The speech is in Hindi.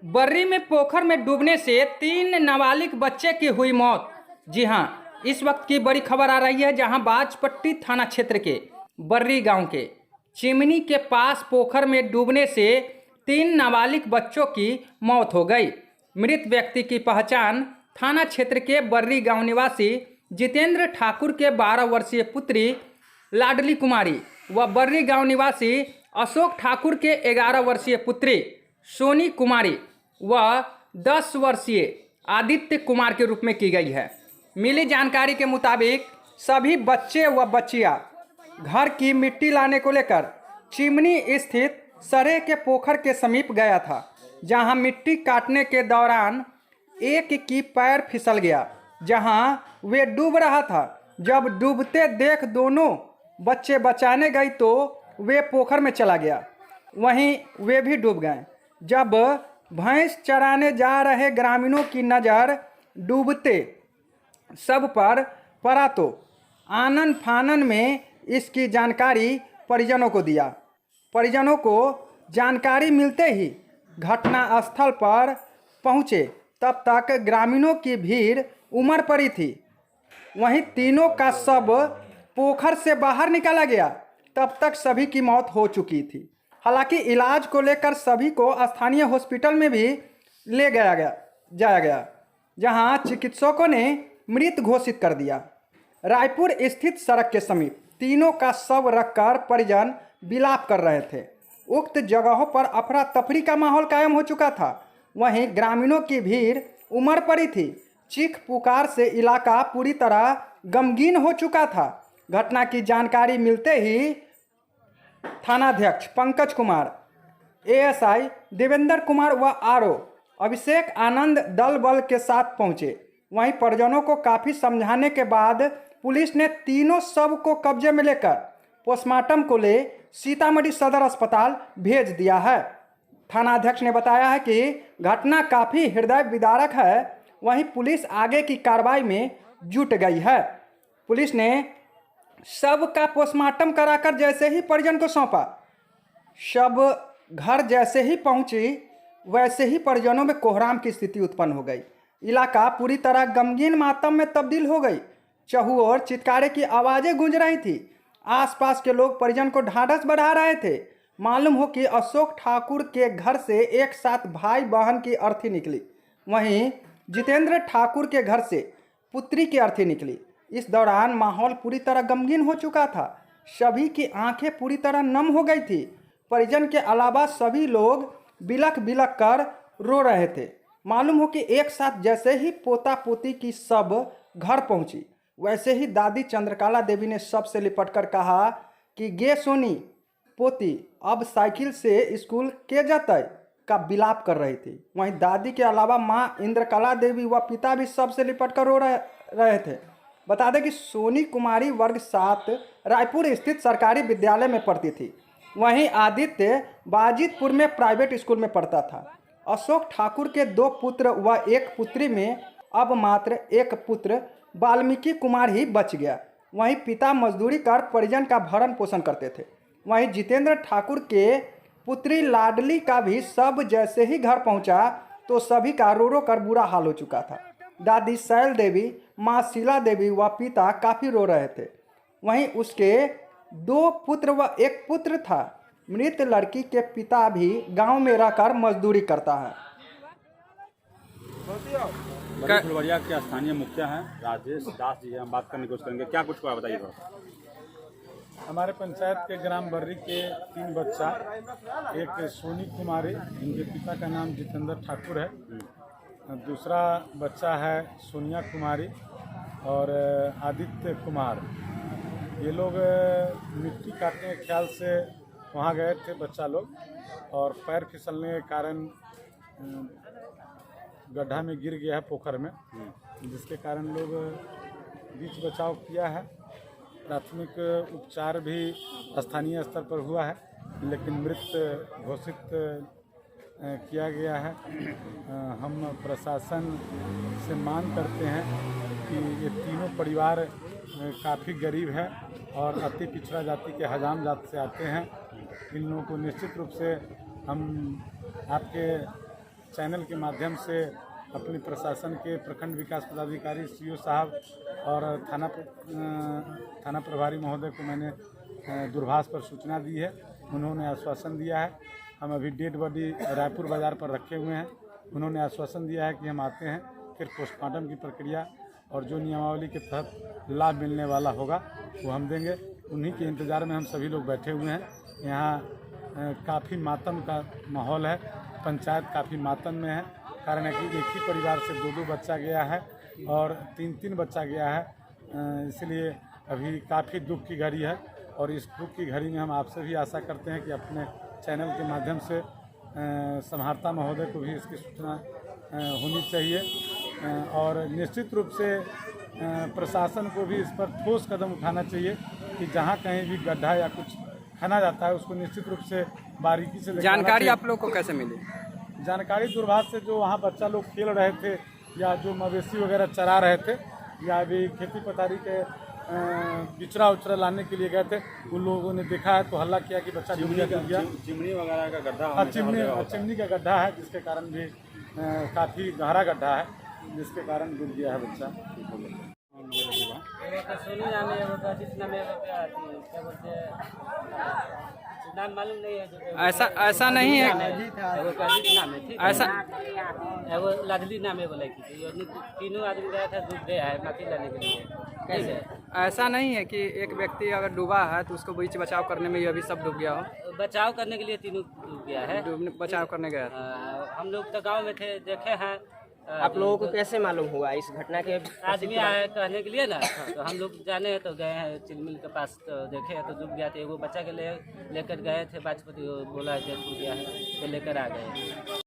बर्री में पोखर में डूबने से 3 नाबालिग बच्चे की हुई मौत। जी हाँ, इस वक्त की बड़ी खबर आ रही है, जहां बाजपट्टी थाना क्षेत्र के बर्री गांव के चिमनी के पास पोखर में डूबने से 3 नाबालिग बच्चों की मौत हो गई। मृत व्यक्ति की पहचान थाना क्षेत्र के बर्री गांव निवासी जितेंद्र ठाकुर के 12 वर्षीय पुत्री लाडली कुमारी व बर्री गांव निवासी अशोक ठाकुर के 11 वर्षीय पुत्री सोनी कुमारी व 10 वर्षीय आदित्य कुमार के रूप में की गई है। मिली जानकारी के मुताबिक सभी बच्चे व बच्चियां घर की मिट्टी लाने को लेकर चिमनी स्थित सरे के पोखर के समीप गया था, जहां मिट्टी काटने के दौरान एक की पैर फिसल गया, जहां वे डूब रहा था। जब डूबते देख दोनों बच्चे बचाने गई तो वे पोखर में चला गया, वहीं वे भी डूब गए। जब भैंस चराने जा रहे ग्रामीणों की नज़र डूबते सब पर पड़ा तो आनन फानन में इसकी जानकारी परिजनों को दिया। परिजनों को जानकारी मिलते ही घटना स्थल पर पहुंचे, तब तक ग्रामीणों की भीड़ उमड़ पड़ी थी। वहीं तीनों का शव पोखर से बाहर निकाला गया, तब तक सभी की मौत हो चुकी थी। हालांकि इलाज को लेकर सभी को स्थानीय हॉस्पिटल में भी ले जाया गया, जहां चिकित्सकों ने मृत घोषित कर दिया। रायपुर स्थित सड़क के समीप तीनों का शव रखकर परिजन विलाप कर रहे थे। उक्त जगहों पर अफरा तफरी का माहौल कायम हो चुका था। वहीं ग्रामीणों की भीड़ उमड़ पड़ी थी। चीख पुकार से इलाका पूरी तरह गमगीन हो चुका था। घटना की जानकारी मिलते ही थानाध्यक्ष पंकज कुमार, एएसआई देवेंद्र कुमार व आरओ अभिषेक आनंद दल बल के साथ पहुंचे। वहीं परिजनों को काफ़ी समझाने के बाद पुलिस ने तीनों शव को कब्जे में लेकर पोस्टमार्टम को ले सीतामढ़ी सदर अस्पताल भेज दिया है। थानाध्यक्ष ने बताया है कि घटना काफ़ी हृदय विदारक है। वहीं पुलिस आगे की कार्रवाई में जुट गई है। पुलिस ने शव का पोस्टमार्टम कराकर जैसे ही परिजन को सौंपा, शव घर जैसे ही पहुंची, वैसे ही परिजनों में कोहराम की स्थिति उत्पन्न हो गई। इलाका पूरी तरह गमगीन मातम में तब्दील हो गई। चहुओर चित्कारे की आवाज़ें गूंज रही थी। आसपास के लोग परिजन को ढांढस बढ़ा रहे थे। मालूम हो कि अशोक ठाकुर के घर से एक साथ भाई बहन की अर्थी निकली, वहीं जितेंद्र ठाकुर के घर से पुत्री की अर्थी निकली। इस दौरान माहौल पूरी तरह गमगीन हो चुका था। सभी की आंखें पूरी तरह नम हो गई थी। परिजन के अलावा सभी लोग बिलख बिलख कर रो रहे थे। मालूम हो कि एक साथ जैसे ही पोता पोती की सब घर पहुंची, वैसे ही दादी चंद्रकला देवी ने शव से लिपटकर कहा कि गे सोनी पोती, अब साइकिल से स्कूल के जाते का विलाप कर रही थी। वहीं दादी के अलावा मां इंद्रकला देवी व पिता भी शव से लिपटकर रो रहे थे। बता दें कि सोनी कुमारी वर्ग 7 रायपुर स्थित सरकारी विद्यालय में पढ़ती थी। वहीं आदित्य बाजितपुर में प्राइवेट स्कूल में पढ़ता था। अशोक ठाकुर के 2 पुत्र व 1 पुत्री में अब मात्र एक पुत्र वाल्मीकि कुमार ही बच गया। वहीं पिता मजदूरी कर परिजन का भरण पोषण करते थे। वहीं जितेंद्र ठाकुर के पुत्री लाडली का भी शव जैसे ही घर पहुंचा तो सभी का रो रो कर बुरा हाल हो चुका था। दादी शैल देवी, माँ शीला देवी व पिता काफ़ी रो रहे थे। वहीं उसके 2 पुत्र व 1 पुत्र था। मृत लड़की के पिता भी गांव में रहकर मजदूरी करता है। फुलवरिया के स्थानीय मुखिया हैं राजेश दास जी, हम बात करने की कोशिश करेंगे। क्या कुछ हुआ बताइए। हमारे पंचायत के ग्राम बर्री के 3 बच्चा, एक सोनी कुमारी, इनके पिता का नाम जितेंद्र ठाकुर है, दूसरा बच्चा है सोनिया कुमारी और आदित्य कुमार। ये लोग मिट्टी काटने के ख्याल से वहाँ गए थे बच्चा लोग, और पैर फिसलने के कारण गड्ढा में गिर गया है पोखर में, जिसके कारण लोग बीच बचाव किया है। प्राथमिक उपचार भी स्थानीय स्तर पर हुआ है, लेकिन मृत घोषित किया गया है। हम प्रशासन से मांग करते हैं कि ये तीनों परिवार काफ़ी गरीब है और अति पिछड़ा जाति के हजाम जात से आते हैं। इन लोगों को निश्चित रूप से हम आपके चैनल के माध्यम से अपने प्रशासन के प्रखंड विकास पदाधिकारी सीओ साहब और थाना प्रभारी महोदय को मैंने दूरभाष पर सूचना दी है। उन्होंने आश्वासन दिया है। हम अभी डेड बॉडी रायपुर बाज़ार पर रखे हुए हैं। उन्होंने आश्वासन दिया है कि हम आते हैं, फिर पोस्टमार्टम की प्रक्रिया और जो नियमावली के तहत लाभ मिलने वाला होगा वो हम देंगे। उन्हीं के इंतज़ार में हम सभी लोग बैठे हुए हैं। यहाँ काफ़ी मातम का माहौल है, पंचायत काफ़ी मातम में है। कारण है कि एक ही परिवार से 2-2 बच्चा गया है और 3-3 बच्चा गया है, इसलिए अभी काफ़ी दुख की घड़ी है। और इस दुख की घड़ी में हम आपसे भी आशा करते हैं कि अपने चैनल के माध्यम से समाहर्ता महोदय को भी इसकी सूचना होनी चाहिए और निश्चित रूप से प्रशासन को भी इस पर ठोस कदम उठाना चाहिए कि जहाँ कहीं भी गड्ढा या कुछ खना जाता है उसको निश्चित रूप से बारीकी से जानकारी आप लोग को कैसे मिली? जानकारी दूरभाष से जो वहाँ बच्चा लोग खेल रहे थे या जो मवेशी वगैरह चरा रहे थे या अभी खेती पथारी के बिचड़ा उचड़ा लाने के लिए गए थे, उन लोगों ने देखा है तो हल्ला किया कि बच्चा डूब गया। चिमनी वगैरह का गड्ढा हाँ, चिमनी का गड्ढा है जिसके कारण भी काफ़ी गहरा गड्ढा है जिसके कारण डूब गया है बच्चा। सोनू नाम है, वो अजीत नाम है, क्या बोलते हैं नाम मालूम नहीं है। ऐसा नहीं है, वो अजीत नाम है, ठीक है। ऐसा वो लाडली नाम है बोला कि तीनों आदमी गया था, डूब गया है माफी लाने के लिए। कैसे ऐसा नहीं है कि एक व्यक्ति अगर डूबा है तो उसको बीच बचाव करने में ये भी सब डूब गया हो? बचाव करने के लिए तीनों डूब गया है। बचाव करने गया था। हम लोग तो गाँव में थे, देखे हैं। आप लोगों को कैसे मालूम हुआ इस घटना के? आदमी आए कहने के लिए ना, तो हम लोग जाने तो गए हैं चिलमिल के पास, तो देखे तो डूब गया था। वो बच्चा के लेकर गए थे बाजपती, बोला डेथ हो गया है, तो लेकर आ गए।